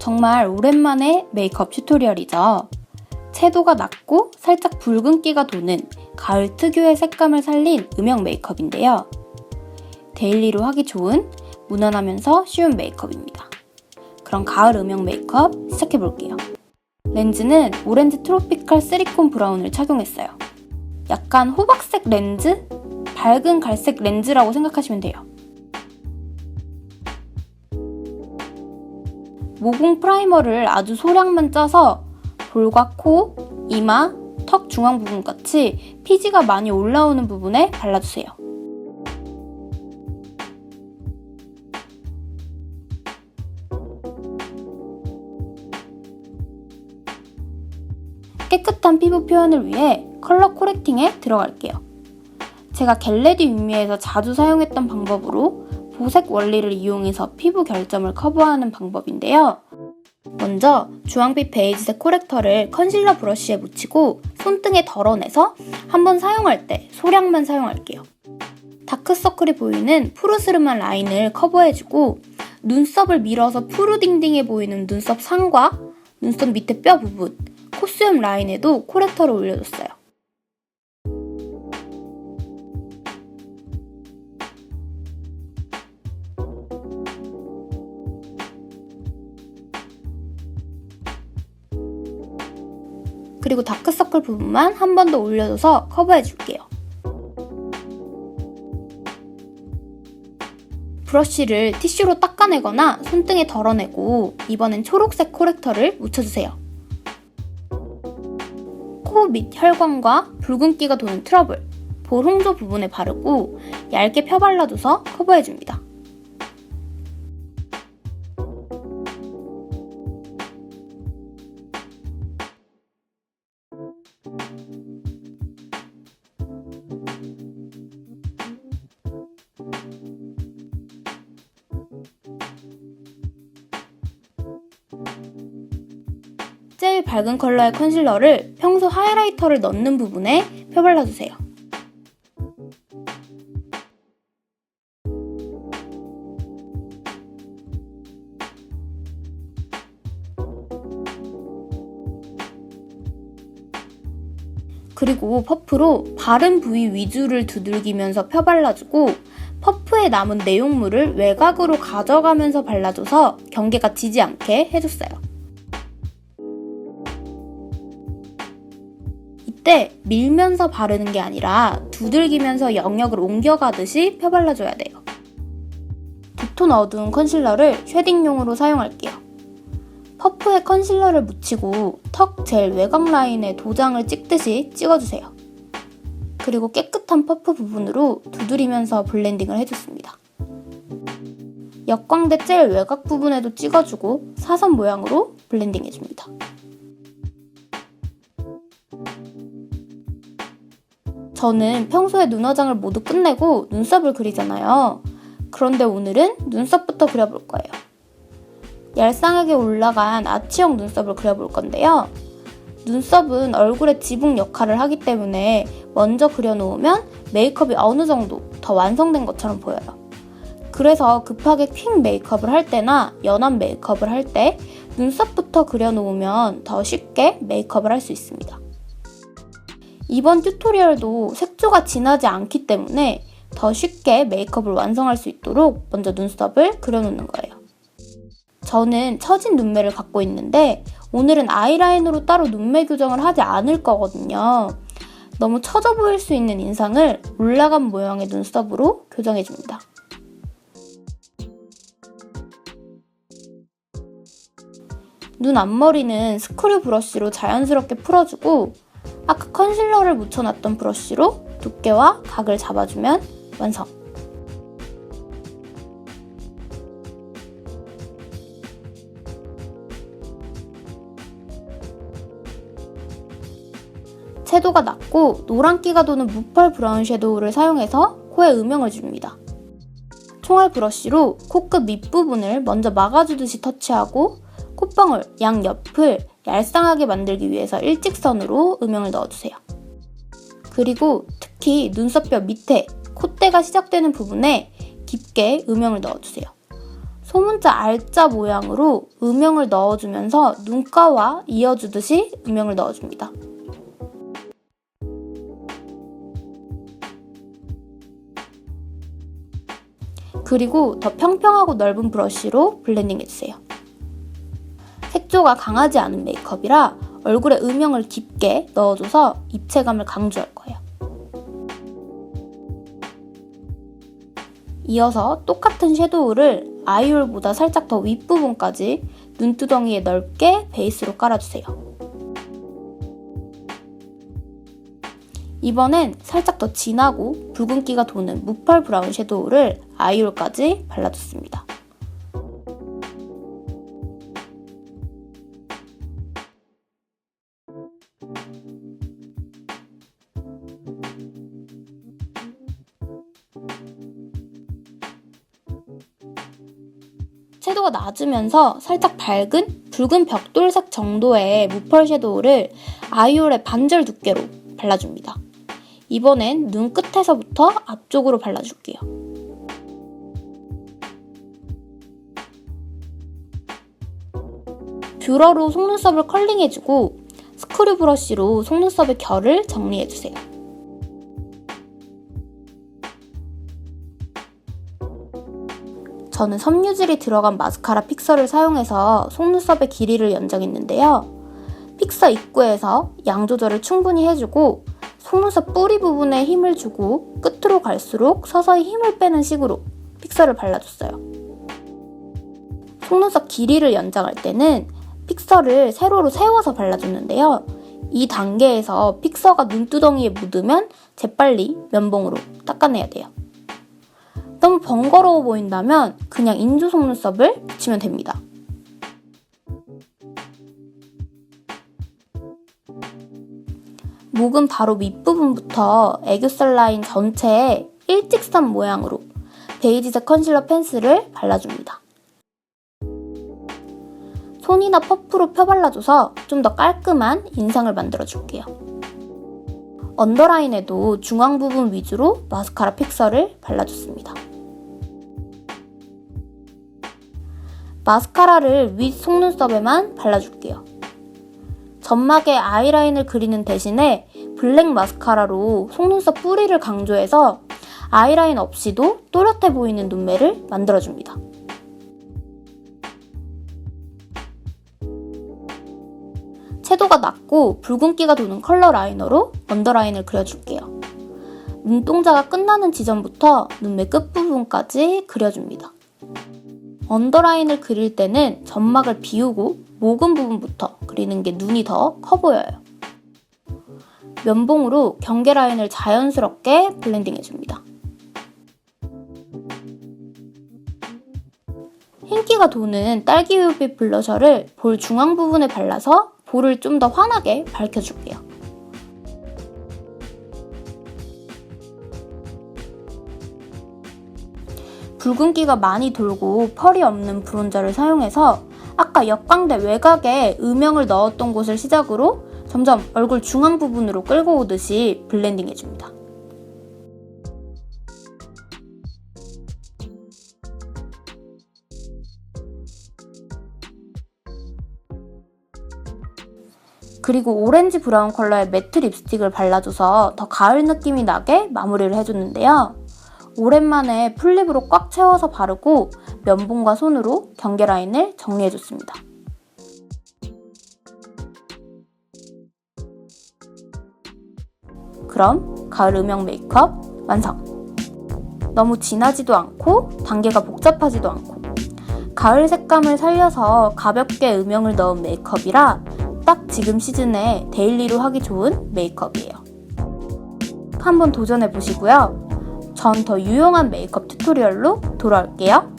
정말 오랜만에 메이크업 튜토리얼이죠. 채도가 낮고 살짝 붉은기가 도는 가을 특유의 색감을 살린 음영 메이크업인데요. 데일리로 하기 좋은 무난하면서 쉬운 메이크업입니다. 그럼 가을 음영 메이크업 시작해볼게요. 렌즈는 오렌지 트로피칼 시리콘 브라운을 착용했어요. 약간 호박색 렌즈? 밝은 갈색 렌즈라고 생각하시면 돼요. 모공 프라이머를 아주 소량만 짜서 볼과 코, 이마, 턱 중앙 부분 같이 피지가 많이 올라오는 부분에 발라주세요. 깨끗한 피부 표현을 위해 컬러 코렉팅에 들어갈게요. 제가 겟레디 윗미에서 자주 사용했던 방법으로 보색 원리를 이용해서 피부 결점을 커버하는 방법인데요. 먼저 주황빛 베이지색 코렉터를 컨실러 브러쉬에 묻히고 손등에 덜어내서 한번 사용할 때 소량만 사용할게요. 다크서클이 보이는 푸르스름한 라인을 커버해주고 눈썹을 밀어서 푸르딩딩해 보이는 눈썹 상과 눈썹 밑에 뼈 부분, 콧수염 라인에도 코렉터를 올려줬어요. 그리고 다크서클 부분만 한 번 더 올려줘서 커버해줄게요. 브러쉬를 티슈로 닦아내거나 손등에 덜어내고 이번엔 초록색 코렉터를 묻혀주세요. 코 밑 혈관과 붉은기가 도는 트러블, 볼 홍조 부분에 바르고 얇게 펴발라줘서 커버해줍니다. 제일 밝은 컬러의 컨실러를 평소 하이라이터를 넣는 부분에 펴발라주세요. 그리고 퍼프로 바른 부위 위주를 두들기면서 펴발라주고 퍼프에 남은 내용물을 외곽으로 가져가면서 발라줘서 경계가 지지 않게 해줬어요. 이때 밀면서 바르는 게 아니라 두들기면서 영역을 옮겨가듯이 펴발라줘야 돼요. 뒷톤 어두운 컨실러를 쉐딩용으로 사용할게요. 퍼프에 컨실러를 묻히고 턱 젤 외곽 라인에 도장을 찍듯이 찍어주세요. 그리고 깨끗한 퍼프 부분으로 두드리면서 블렌딩을 해줬습니다. 역광대 젤 외곽 부분에도 찍어주고 사선 모양으로 블렌딩 해줍니다. 저는 평소에 눈화장을 모두 끝내고 눈썹을 그리잖아요. 그런데 오늘은 눈썹부터 그려볼 거예요. 얄쌍하게 올라간 아치형 눈썹을 그려볼 건데요. 눈썹은 얼굴의 지붕 역할을 하기 때문에 먼저 그려놓으면 메이크업이 어느 정도 더 완성된 것처럼 보여요. 그래서 급하게 퀵 메이크업을 할 때나 연한 메이크업을 할 때 눈썹부터 그려놓으면 더 쉽게 메이크업을 할 수 있습니다. 이번 튜토리얼도 색조가 진하지 않기 때문에 더 쉽게 메이크업을 완성할 수 있도록 먼저 눈썹을 그려놓는 거예요. 저는 처진 눈매를 갖고 있는데 오늘은 아이라인으로 따로 눈매 교정을 하지 않을 거거든요. 너무 처져 보일 수 있는 인상을 올라간 모양의 눈썹으로 교정해줍니다. 눈 앞머리는 스크류 브러쉬로 자연스럽게 풀어주고 아까 컨실러를 묻혀놨던 브러쉬로 두께와 각을 잡아주면 완성! 채도가 낮고 노란기가 도는 무펄 브라운 섀도우를 사용해서 코에 음영을 줍니다. 총알 브러쉬로 코끝 밑부분을 먼저 막아주듯이 터치하고 콧방울 양옆을 얄쌍하게 만들기 위해서 일직선으로 음영을 넣어주세요. 그리고 특히 눈썹뼈 밑에 콧대가 시작되는 부분에 깊게 음영을 넣어주세요. 소문자 R자 모양으로 음영을 넣어주면서 눈가와 이어주듯이 음영을 넣어줍니다. 그리고 더 평평하고 넓은 브러쉬로 블렌딩 해주세요. 색조가 강하지 않은 메이크업이라 얼굴에 음영을 깊게 넣어줘서 입체감을 강조할 거예요. 이어서 똑같은 섀도우를 아이홀보다 살짝 더 윗부분까지 눈두덩이에 넓게 베이스로 깔아주세요. 이번엔 살짝 더 진하고 붉은기가 도는 무펄 브라운 섀도우를 아이홀까지 발라줬습니다. 채도가 낮으면서 살짝 밝은 붉은 벽돌색 정도의 무펄 섀도우를 아이홀의 반절 두께로 발라줍니다. 이번엔 눈 끝에서부터 앞쪽으로 발라줄게요. 뷰러로 속눈썹을 컬링해주고 스크류 브러쉬로 속눈썹의 결을 정리해주세요. 저는 섬유질이 들어간 마스카라 픽서를 사용해서 속눈썹의 길이를 연장했는데요. 픽서 입구에서 양 조절을 충분히 해주고 속눈썹 뿌리 부분에 힘을 주고 끝으로 갈수록 서서히 힘을 빼는 식으로 픽서를 발라줬어요. 속눈썹 길이를 연장할 때는 픽서를 세로로 세워서 발라줬는데요. 이 단계에서 픽서가 눈두덩이에 묻으면 재빨리 면봉으로 닦아내야 돼요. 너무 번거로워 보인다면 그냥 인조 속눈썹을 붙이면 됩니다. 목은 바로 윗부분부터 애교살 라인 전체에 일직선 모양으로 베이지색 컨실러 펜슬을 발라줍니다. 손이나 퍼프로 펴발라줘서 좀 더 깔끔한 인상을 만들어줄게요. 언더라인에도 중앙 부분 위주로 마스카라 픽서를 발라줬습니다. 마스카라를 윗 속눈썹에만 발라줄게요. 점막에 아이라인을 그리는 대신에 블랙 마스카라로 속눈썹 뿌리를 강조해서 아이라인 없이도 또렷해 보이는 눈매를 만들어줍니다. 채도가 낮고 붉은기가 도는 컬러 라이너로 언더라인을 그려줄게요. 눈동자가 끝나는 지점부터 눈매 끝부분까지 그려줍니다. 언더라인을 그릴 때는 점막을 비우고 모근 부분부터 그리는 게 눈이 더 커 보여요. 면봉으로 경계 라인을 자연스럽게 블렌딩 해줍니다. 흰기가 도는 딸기우유빛 블러셔를 볼 중앙 부분에 발라서 볼을 좀 더 환하게 밝혀줄게요. 붉은기가 많이 돌고 펄이 없는 브론저를 사용해서 아까 역광대 외곽에 음영을 넣었던 곳을 시작으로 점점 얼굴 중앙 부분으로 끌고 오듯이 블렌딩 해줍니다. 그리고 오렌지 브라운 컬러의 매트 립스틱을 발라줘서 더 가을 느낌이 나게 마무리를 해줬는데요. 오랜만에 풀립으로 꽉 채워서 바르고 면봉과 손으로 경계 라인을 정리해줬습니다. 그럼 가을 음영 메이크업 완성! 너무 진하지도 않고 단계가 복잡하지도 않고 가을 색감을 살려서 가볍게 음영을 넣은 메이크업이라 딱 지금 시즌에 데일리로 하기 좋은 메이크업이에요. 한번 도전해보시고요. 전 더 유용한 메이크업 튜토리얼로 돌아올게요.